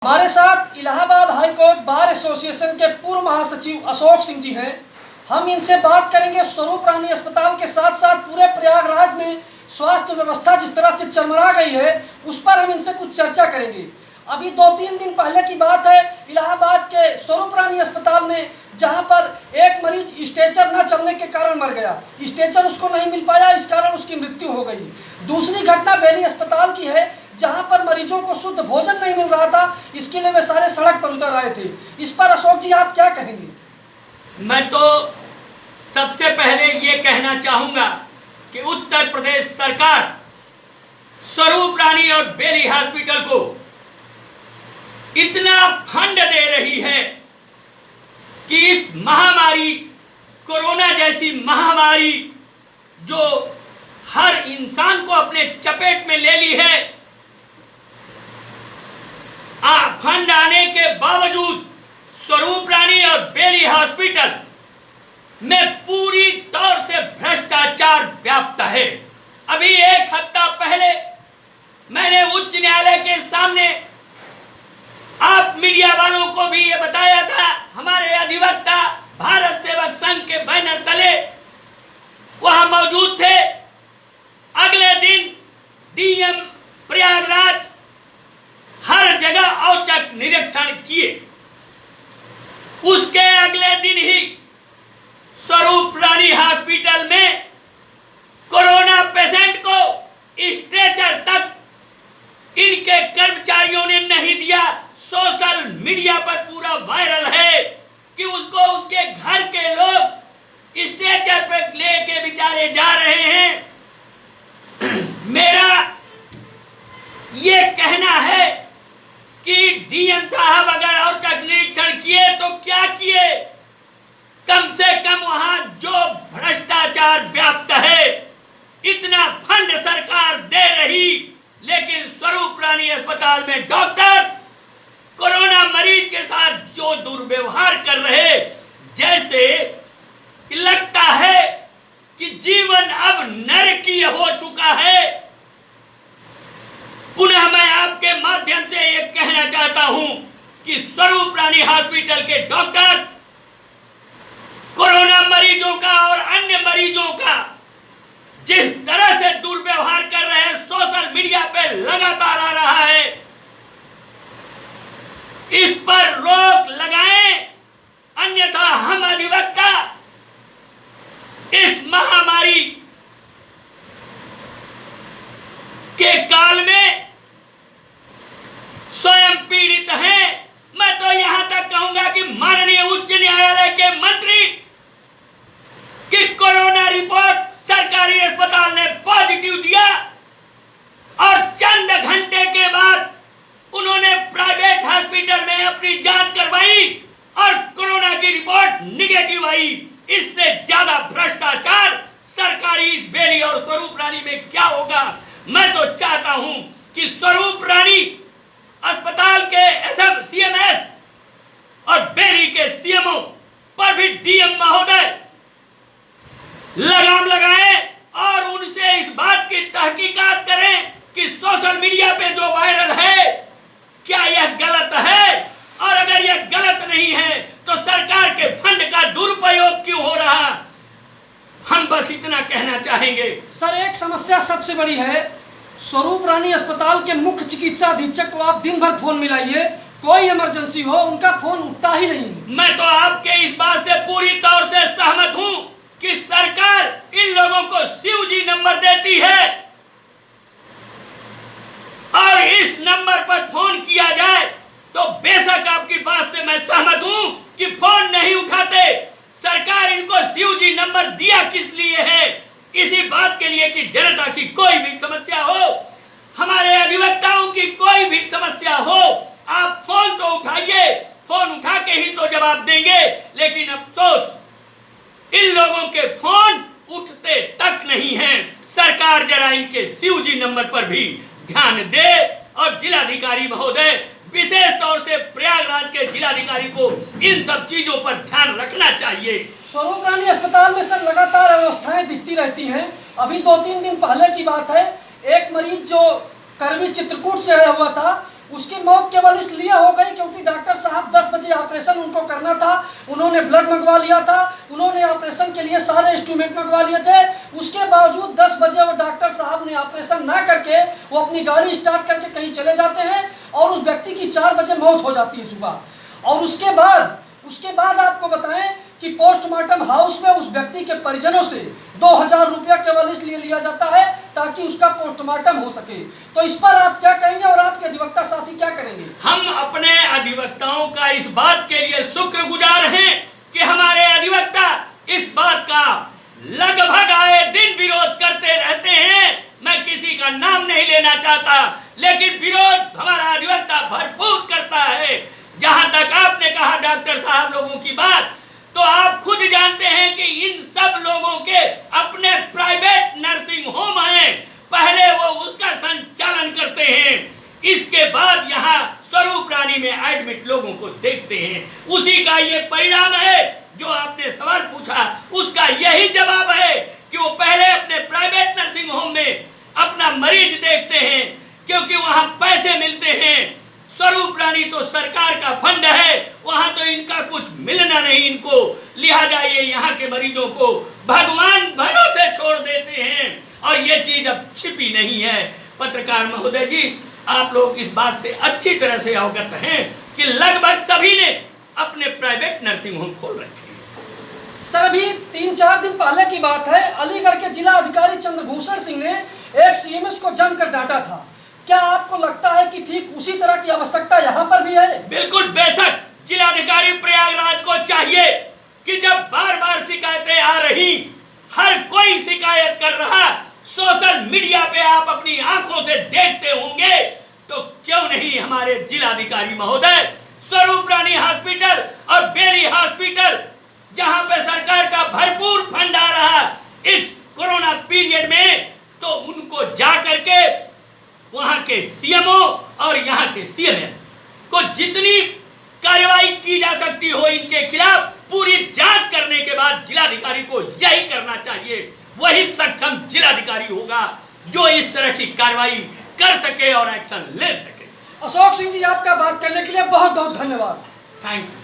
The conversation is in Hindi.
हमारे साथ Allahabad high court bar association के पूर्व महासचिव अशोक सिंह जी हैं। हम इनसे बात करेंगे स्वरूप रानी अस्पताल के साथ साथ पूरे प्रयागराज में स्वास्थ्य व्यवस्था जिस तरह से चरमरा गई है उस पर हम इनसे कुछ चर्चा करेंगे। अभी 2-3 दिन पहले की बात है, इलाहाबाद के स्वरूप रानी अस्पताल में जहां पर एक मरीज स्ट्रेचर न चलने के कारण मर गया, स्ट्रेचर उसको नहीं मिल पाया, इस कारण उसकी मृत्यु हो गई। दूसरी घटना बेली अस्पताल की है जहां पर मरीजों को शुद्ध भोजन नहीं मिल रहा था, इसके लिए वे सारे सड़क पर उतर आए थे। इस पर अशोक जी आप क्या कहेंगे? मैं तो सबसे पहले ये कहना चाहूंगा कि उत्तर प्रदेश सरकार स्वरूप रानी और बेली हॉस्पिटल को इतना फंड दे रही है कि इस महामारी, कोरोना जैसी महामारी जो हर इंसान को अपने चपेट में ले ली है, फंड आने के बावजूद स्वरूप रानी और बेली हॉस्पिटल में पूरी तौर से भ्रष्टाचार व्याप्त है। अभी एक हफ्ता पहले मैंने उच्च न्यायालय के सामने आप मीडिया वालों को भी ये बताया था, हमारे अधिवक्ता भारत सेवक संघ के बैनर तले वहां मौजूद थे। अगले दिन डीएम प्रयागराज हर जगह औचक निरीक्षण किए। उसके अगले दिन ही स्वरूप रानी हॉस्पिटल में कोरोना पेशेंट को स्ट्रेचर तक इनके कर्मचारियों ने नहीं दिया। सोशल मीडिया पर पूरा वायरल है कि उसको उसके घर के लोग स्ट्रेचर पर लेके बेचारे जा रहे हैं। मेरा ये कहना है कि डीएम साहब अगर औचक निरीक्षण किए तो क्या किए, कम से कम वहां जो भ्रष्टाचार व्याप्त है, इतना फंड सरकार दे रही, लेकिन स्वरूप रानी अस्पताल में डॉक्टर कोरोना मरीज के साथ जो दुर्व्यवहार कर रहे, जैसे लगता है कि जीवन अब नरकीय हो चुका है। पुनः मैं आपके माध्यम से ये कहना चाहता हूं कि स्वरूप रानी हॉस्पिटल के डॉक्टर कोरोना मरीजों का और अन्य मरीजों का जिस तरह से दुर्व्यवहार कर रहे हैं, सोशल मीडिया पे लगातार आ रहा है, इस पर रोक लगाएं, अन्यथा हम अधिवक्ता इस महामारी के काल में स्वयं पीड़ित हैं। मैं तो यहां तक कहूंगा कि माननीय उच्च न्यायालय के मंत्री कि कोरोना रिपोर्ट सरकारी अस्पताल ने पॉजिटिव दिया और चंद घंटे के बाद उन्होंने प्राइवेट हॉस्पिटल में अपनी जांच करवाई और कोरोना की रिपोर्ट निगेटिव आई। इससे ज्यादा भ्रष्टाचार सरकारी इस बेली और स्वरूप रानी में क्या होगा? मैं तो चाहता हूं कि स्वरूप रानी अस्पताल के सीएमएस और बेली के सीएमओ पर भी डीएम महोदय लगाम लगाएं और उनसे इस बात की तहकीकात करें कि सोशल मीडिया पे जो वायरल है क्या यह गलत है, और अगर यह गलत नहीं है तो सरकार के फंड का दुरुपयोग क्यों हो रहा। हम बस इतना कहना चाहेंगे। सर, एक समस्या सबसे बड़ी है, स्वरूप रानी अस्पताल के मुख्य चिकित्सा अधीक्षक को आप दिन भर फोन मिलाइए, कोई इमरजेंसी हो उनका फोन उठता ही नहीं। मैं तो आपके इस बात से पूरी तौर से सहमत हूं कि सरकार इन लोगों को सीयूजी नंबर देती है और इस नंबर पर फोन किया जाए तो बेशक आपकी बात से मैं सहमत हूं कि फोन नहीं उठाते। सरकार इनको सीयूजी नंबर दिया किस लिए है? इसी बात के लिए कि जनता की कोई भी समस्या हो, हमारे अधिवक्ताओं की कोई भी समस्या हो, आप फोन तो उठाइए, फोन उठा के ही तो जवाब देंगे। लेकिन अफसोस इन लोगों के फोन उठते तक नहीं हैं। सरकार जरा इनके सीयूजी नंबर पर भी ध्यान दे और जिलाधिकारी महोदय, विशेष तौर से प्रयागराज के जिलाधिकारी को इन सब चीजों पर ध्यान रखना चाहिए। स्वरूप रानी अस्पताल में सर लगातार अव्यवस्थाएं दिखती रहती हैं। अभी 2-3 दिन पहले की बात है, एक मरीज जो करवी चित्रकूट से आया हुआ था, उसकी मौत केवल इसलिए हो गई क्योंकि डॉक्टर साहब 10 बजे ऑपरेशन उनको करना था, उन्होंने ब्लड मंगवा लिया था, उन्होंने ऑपरेशन के लिए सारे इंस्ट्रूमेंट मंगवा लिए थे। उसके बावजूद 10 बजे वो डॉक्टर साहब ने ऑपरेशन ना करके वो अपनी गाड़ी स्टार्ट करके कहीं चले जाते हैं और उस व्यक्ति की 4 बजे मौत हो जाती है सुबह। और उसके बाद आपको बताएं कि पोस्टमार्टम हाउस में उस व्यक्ति के परिजनों से 2000 रुपया केवल इसलिए लिया जाता है ताकि उसका पोस्टमार्टम हो सके। तो इस पर आप क्या कहेंगे और आपके अधिवक्ता साथी क्या करेंगे? हम अपने अधिवक्ताओं का इस बात के लिए शुक्रगुजार हैं कि हमारे अधिवक्ता इस बात का लगभग आए दिन विरोध करते रहते हैं। मैं किसी का नाम नहीं लेना चाहता, लेकिन विरोध हमारा अधिवक्ता भरपूर करता है। जहां तक आपने कहा डॉक्टर साहब लोगों की बात, तो आप खुद जानते हैं कि इन सब लोगों के अपने प्राइवेट नर्सिंग होम हैं, पहले वो उसका संचालन करते हैं, इसके बाद यहाँ स्वरूप रानी में एडमिट लोगों को देखते हैं। उसी का ये परिणाम है जो आपने सवाल पूछा, उसका यही जवाब है कि वो पहले अपने प्राइवेट नर्सिंग होम में अपना मरीज देखते हैं क्योंकि वहां पैसे मिलते हैं। स्वरूप रानी तो सरकार का फंड है, वहां तो इनका कुछ मिलना नहीं इनको, लिहाजा ये यहाँ के मरीजों को भगवान भरोसे छोड़ देते हैं। और ये चीज अब छिपी नहीं है। पत्रकार महोदय जी, आप लोग इस बात से अच्छी तरह से अवगत हैं कि लगभग सभी ने अपने प्राइवेट नर्सिंग होम खोल रखे हैं। सर, अभी 3-4 दिन पहले की बात है, अलीगढ़ के जिला अधिकारी चंद्रभूषण सिंह ने एक सीएमएस को जमकर डांटा था। क्या आपको लगता है कि ठीक उसी तरह की आवश्यकता यहाँ पर भी है? बिल्कुल, बेशक जिलाधिकारी प्रयागराज को चाहिए कि जब बार बार शिकायतें आ रही, हर कोई शिकायत कर रहा, सोशल मीडिया पे आप अपनी आंखों से देखते होंगे, तो क्यों नहीं हमारे जिलाधिकारी महोदय स्वरूप रानी हॉस्पिटल और बेली हॉस्पिटल, जहां पे सरकार का भरपूर फंड आ रहा इस कोरोना पीरियड में, तो उनको जा करके वहां के सीएमओ और यहाँ के सीएमएस को जितनी कार्रवाई की जा सकती हो इनके खिलाफ पूरी जांच करने के बाद जिलाधिकारी को यही करना चाहिए। वही सक्षम जिलाधिकारी होगा जो इस तरह की कार्रवाई कर सके और एक्शन ले सके। अशोक सिंह जी, आपका बात करने के लिए बहुत बहुत धन्यवाद। Thank you.